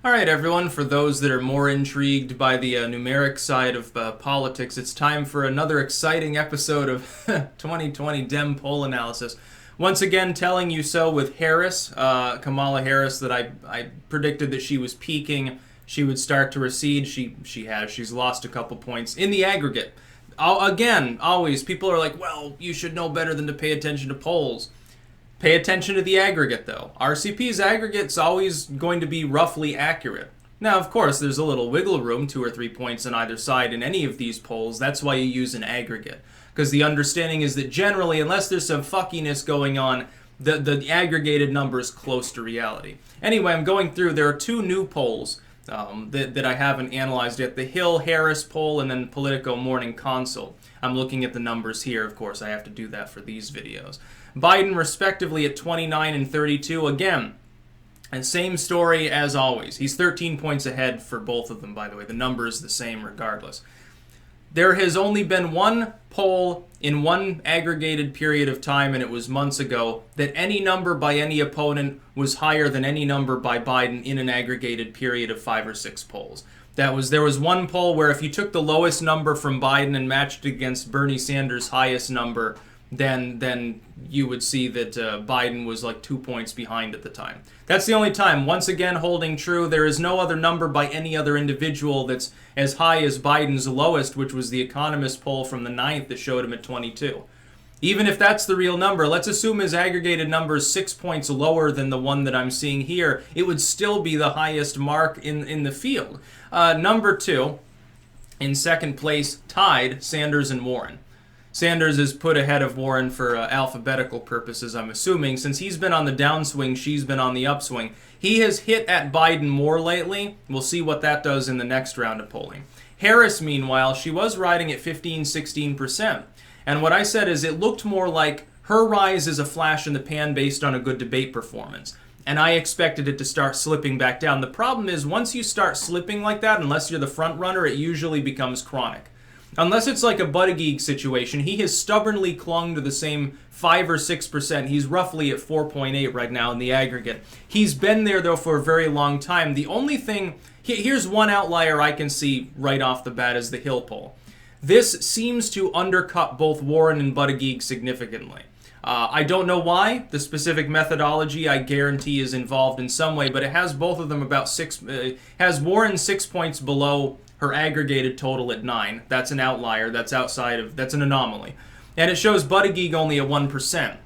All right, everyone, for those that are more intrigued by the numeric side of politics, it's time for another exciting episode of 2020 Dem poll analysis. Once again, telling you so with Harris, Kamala Harris, that I predicted that she was peaking. She would start to recede. She has. She's lost a couple points in the aggregate. Again, always, people are like, well, you should know better than to pay attention to polls. Pay attention to the aggregate, though. RCP's aggregate's always going to be roughly accurate. Now, of course, there's a little wiggle room, 2 or 3 points on either side in any of these polls. That's why you use an aggregate. Because the understanding is that generally, unless there's some fuckiness going on, the aggregated number is close to reality. Anyway, I'm going through. There are 2 new polls that I haven't analyzed yet. The Hill-Harris poll and then Politico Morning Consult. I'm looking at the numbers here, of course. I have to do that for these videos. Biden, respectively, at 29 and 32. Again, and same story as always. He's 13 points ahead for both of them, by the way. The number is the same regardless. There has only been one poll in one aggregated period of time, and it was months ago, that any number by any opponent was higher than any number by Biden in an aggregated period of 5 or 6 polls. There was one poll where if you took the lowest number from Biden and matched it against Bernie Sanders' highest number, then you would see that Biden was like 2 points behind at the time. That's the only time. Once again, holding true, there is no other number by any other individual that's as high as Biden's lowest, which was the Economist poll from the 9th that showed him at 22. Even if that's the real number, let's assume his aggregated number is 6 points lower than the one that I'm seeing here. It would still be the highest mark in the field. Number 2, in second place, tied Sanders and Warren. Sanders is put ahead of Warren for alphabetical purposes, I'm assuming. Since he's been on the downswing, she's been on the upswing. He has hit at Biden more lately. We'll see what that does in the next round of polling. Harris, meanwhile, she was riding at 15-16%. And what I said is it looked more like her rise is a flash in the pan based on a good debate performance. And I expected it to start slipping back down. The problem is once you start slipping like that, unless you're the front runner, it usually becomes chronic. Unless it's like a Buttigieg situation, he has stubbornly clung to the same 5 or 6%. He's roughly at 4.8 right now in the aggregate. He's been there, though, for a very long time. The only thing, here's one outlier I can see right off the bat is the Hill poll. This seems to undercut both Warren and Buttigieg significantly. I don't know why. The specific methodology, I guarantee, is involved in some way, but it has both of them about has Warren 6 points below her aggregated total at 9. That's an outlier. That's an anomaly. And it shows Buttigieg only at 1%.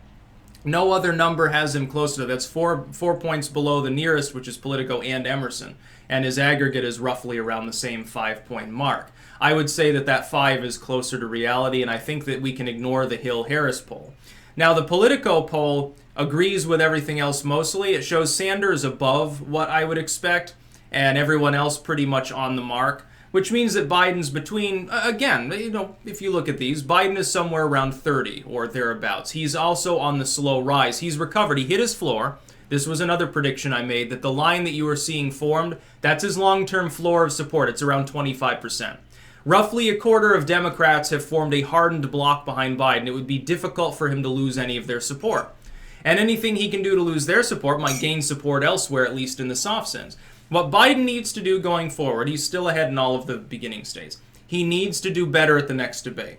No other number has him close to that. That's 4 points below the nearest, which is Politico and Emerson. And his aggregate is roughly around the same 5-point mark. I would say that 5 is closer to reality, and I think that we can ignore the Hill-Harris poll. Now, the Politico poll agrees with everything else mostly. It shows Sanders above what I would expect, and everyone else pretty much on the mark. Which means that Biden's between, again, if you look at these, Biden is somewhere around 30 or thereabouts. He's also on the slow rise. He's recovered. He hit his floor. This was another prediction I made, that the line that you were seeing formed, that's his long-term floor of support. It's around 25%. Roughly a quarter of Democrats have formed a hardened block behind Biden. It would be difficult for him to lose any of their support. And anything he can do to lose their support might gain support elsewhere, at least in the soft sense. What Biden needs to do going forward, he's still ahead in all of the beginning states. He needs to do better at the next debate.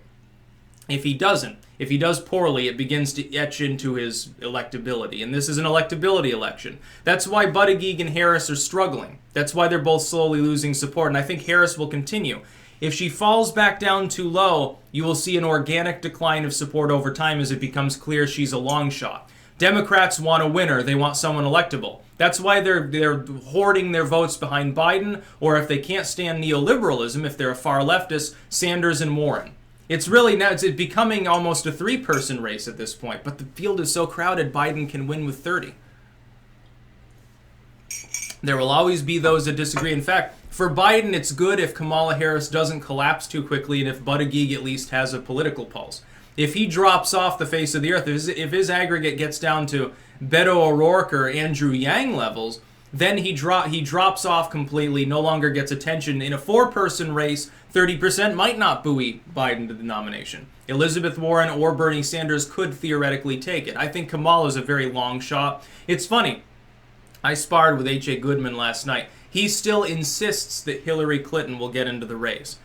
If he doesn't, if he does poorly, it begins to etch into his electability. And this is an electability election. That's why Buttigieg and Harris are struggling. That's why they're both slowly losing support. And I think Harris will continue. If she falls back down too low, you will see an organic decline of support over time as it becomes clear she's a long shot. Democrats want a winner. They want someone electable. That's why they're hoarding their votes behind Biden, or if they can't stand neoliberalism, if they're a far leftist, Sanders and Warren. It's really now it's becoming almost a 3-person race at this point, but the field is so crowded, Biden can win with 30. There will always be those that disagree. In fact, for Biden, it's good if Kamala Harris doesn't collapse too quickly and if Buttigieg at least has a political pulse. If he drops off the face of the earth, if his aggregate gets down to Beto O'Rourke or Andrew Yang levels, then he drops off completely, no longer gets attention. In a 4-person race, 30% might not buoy Biden to the nomination. Elizabeth Warren or Bernie Sanders could theoretically take it. I think Kamala is a very long shot. It's funny. I sparred with H.A. Goodman last night. He still insists that Hillary Clinton will get into the race.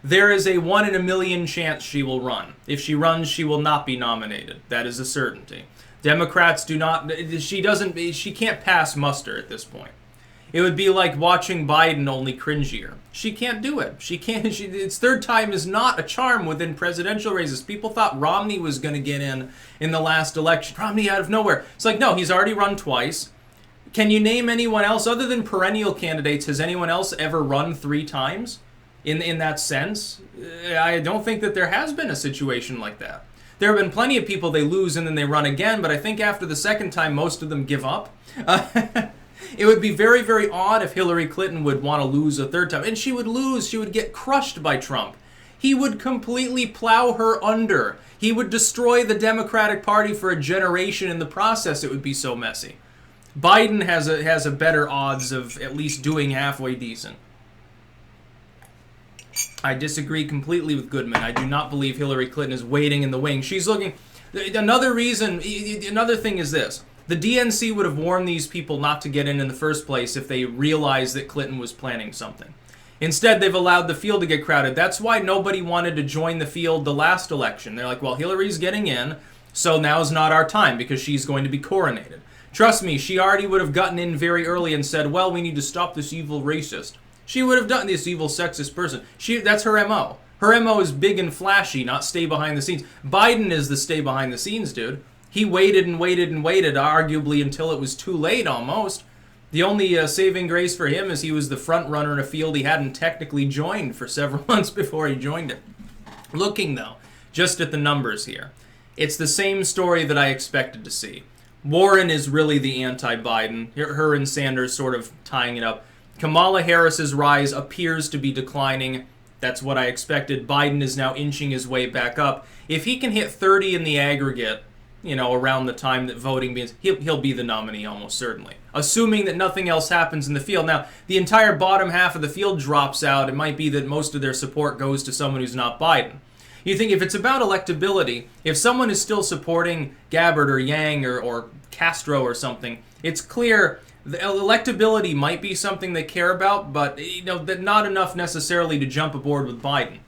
There is a 1 in a million chance she will run. If she runs, she will not be nominated. That is a certainty. Democrats do not, she can't pass muster at this point. It would be like watching Biden, only cringier. She can't do it. Its third time is not a charm within presidential races. People thought Romney was going to get in the last election. Romney out of nowhere. It's like, no, he's already run twice. Can you name anyone else other than perennial candidates? Has anyone else ever run 3 times in that sense? I don't think that there has been a situation like that. There have been plenty of people they lose and then they run again, but I think after the second time, most of them give up. It would be very, very odd if Hillary Clinton would want to lose a third time. And she would lose. She would get crushed by Trump. He would completely plow her under. He would destroy the Democratic Party for a generation in the process. It would be so messy. Biden has a better odds of at least doing halfway decent. I disagree completely with Goodman. I do not believe Hillary Clinton is waiting in the wings. She's looking... Another thing is this. The DNC would have warned these people not to get in the first place if they realized that Clinton was planning something. Instead, they've allowed the field to get crowded. That's why nobody wanted to join the field the last election. They're like, well, Hillary's getting in, so now's not our time because she's going to be coronated. Trust me, she already would have gotten in very early and said, well, we need to stop this evil racist. She would have done this evil sexist person. That's her MO. Her MO is big and flashy, not stay behind the scenes. Biden is the stay behind the scenes dude. He waited and waited and waited, arguably until it was too late almost. The only saving grace for him is he was the front runner in a field he hadn't technically joined for several months before he joined it. Looking, though, just at the numbers here, it's the same story that I expected to see. Warren is really the anti-Biden. Her and Sanders sort of tying it up. Kamala Harris's rise appears to be declining. That's what I expected. Biden is now inching his way back up. If he can hit 30 in the aggregate, around the time that voting begins, he'll be the nominee almost certainly. Assuming that nothing else happens in the field. Now, the entire bottom half of the field drops out. It might be that most of their support goes to someone who's not Biden. You think if it's about electability, if someone is still supporting Gabbard or Yang or Castro or something, it's clear the electability might be something they care about, but that not enough necessarily to jump aboard with Biden.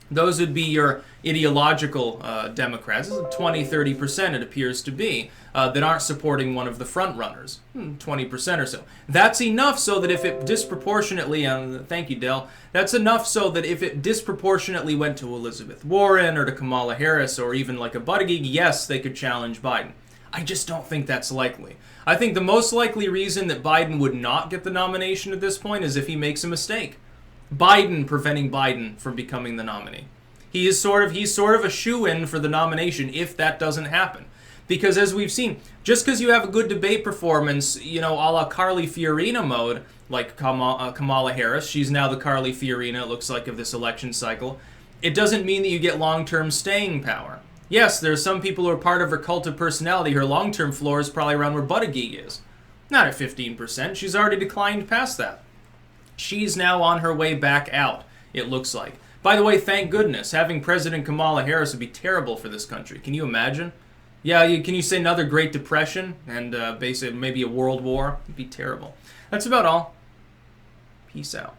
Those would be your ideological Democrats. 20-30% it appears to be that aren't supporting one of the front runners. 20% or so. That's enough so that if it disproportionately, thank you, Del, that's enough so that if it disproportionately went to Elizabeth Warren or to Kamala Harris or even like a Buttigieg, yes, they could challenge Biden. I just don't think that's likely. I think the most likely reason that Biden would not get the nomination at this point is if he makes a mistake. Biden preventing Biden from becoming the nominee. He's sort of a shoo-in for the nomination if that doesn't happen. Because as we've seen, just because you have a good debate performance, a la Carly Fiorina mode, like Kamala Harris, she's now the Carly Fiorina, it looks like, of this election cycle, it doesn't mean that you get long-term staying power. Yes, there are some people who are part of her cult of personality. Her long-term floor is probably around where Buttigieg is. Not at 15%. She's already declined past that. She's now on her way back out, it looks like. By the way, thank goodness, having President Kamala Harris would be terrible for this country. Can you imagine? Yeah, can you say another Great Depression and basically maybe a world war? It'd be terrible. That's about all. Peace out.